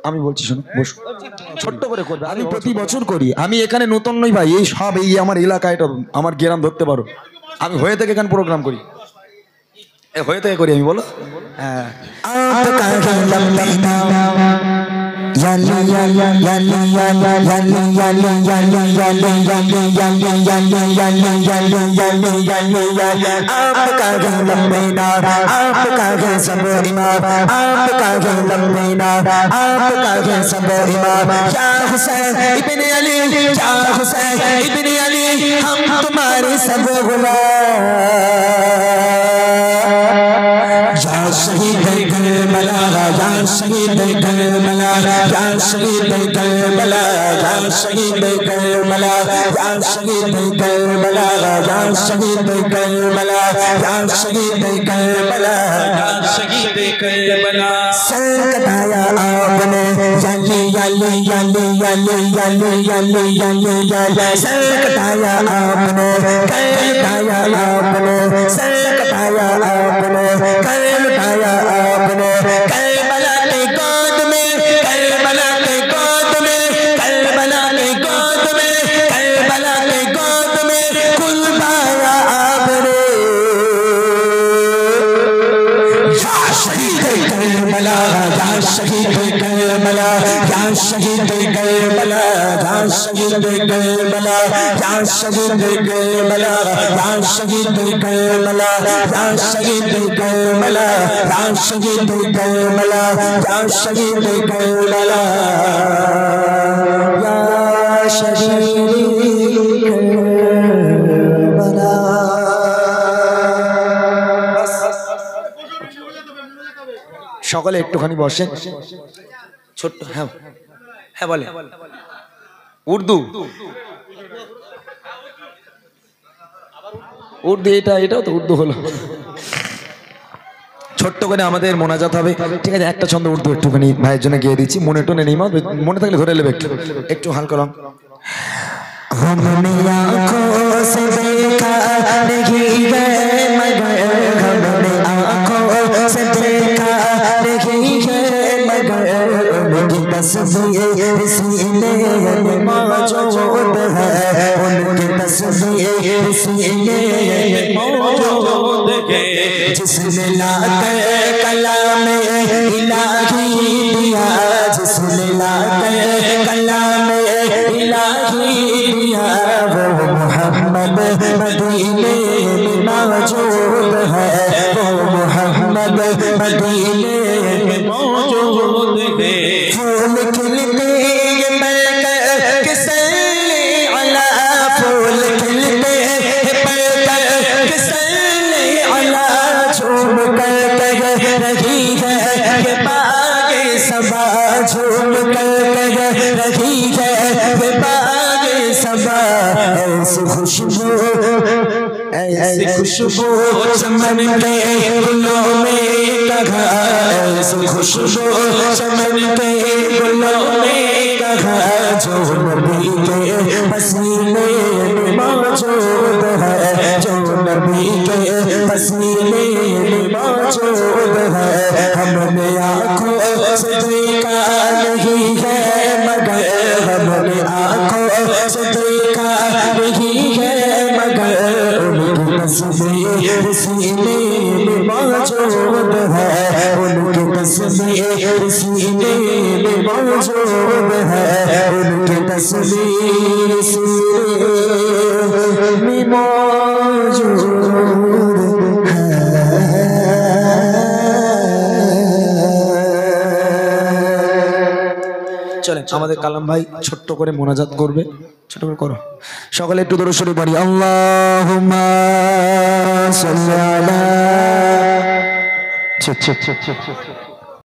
আমি বলছি শোনো, বসো, ছোট্ট করে করবে। আমি প্রতি বছর করি, আমি এখানে নতুন নই ভাই, এই সব এই আমার এলাকায়, এটা আমার গ্রাম ধরতে পারো। আমি হয়ে থেকে এখানে প্রোগ্রাম করি, হয়ে থেকে করি আমি, বলো। হ্যাঁ, हम तुम्हारे सब शहीद करबला, या शहीद करबला, या शहीद करबला, या शहीद करबला, या शहीद करबला, या शहीद करबला, या शहीद करबला, या शहीद करबला। सर कटाया आपने, याली याली याली याली याली याली याली याली, सर कटाया आपने, कटाया आपने, सर कटाया आपने, लुटाया आपने, करबला के गोद में, करबला के गोद में, करबला के गोद में, करबला के गोद में कुर्बाया आपने। या शहीद करबला, या शहीद करबला, या शहीद करबला, या शहीद करबला, या शहीद करबला, या शहीद करबला, या शहीद करबला, या शहीद करबला, या शहीद करबला, या शहीद करबला। সকলে একটুখানি বসেন, ছোট্ট। হ্যাঁ হ্যাঁ, বলে উর্দু, উর্দু, এটাও তো উর্দু হলো। ছোট্ট করে আমাদের মোনাজাত হবে, ঠিক আছে? একটা ছন্দ উর্দু একটুখানি ভাইয়ের জন্য গিয়ে দিচ্ছি, মনে টনে নেই, মনে থাকলে ধরে নেবে, একটু হালকা রং। हमने आँखों से देखा नहीं है मगर, हमने आँखों से देखा नहीं है मगर, उनकी तस्वीर सीने में मौजूद है, उनकी तस्वीर सीने में मौजूद है। जिसने लाकर कलाम इलाही दिया, जिसने लाकर कलाम इलाही दिया, वो मोहम्मद मदीने में मौजूद है, वो मोहम्मद मदीने में मौजूद है। फूल खिलते बरकत के सल्ले अला, फूल खिलते बरकत के सल्ले अला, झूम कर कह रही है ये बागे सबा, झूम कर कह रही है ये बागे सबा। ऐसी खुशबू, ऐसी खुशबू चमन के गुलों में कहा, ऐसी खुशबू चमन के गुलों में कहा, जो नबी के पसीने में मौजूद है, जो नबी के पसीने में मौजूद है। हमने आँखों से देखा नहीं है मगर, हमने आँखों से देखा नहीं है मगर, उनकी तस्वीर सीने में मौजूद है, उनकी तस्वीर सीने में मौजूद है, उनकी तस्वीर सीने में मौजूद है। চলেন, আমাদের কালাম ভাই ছোট্ট করে মোনাজাত করবে, ছোট করে করো। সকলে একটু দরুদ শরীফ পড়ি। আল্লাহুম্মা সাল্লি আলা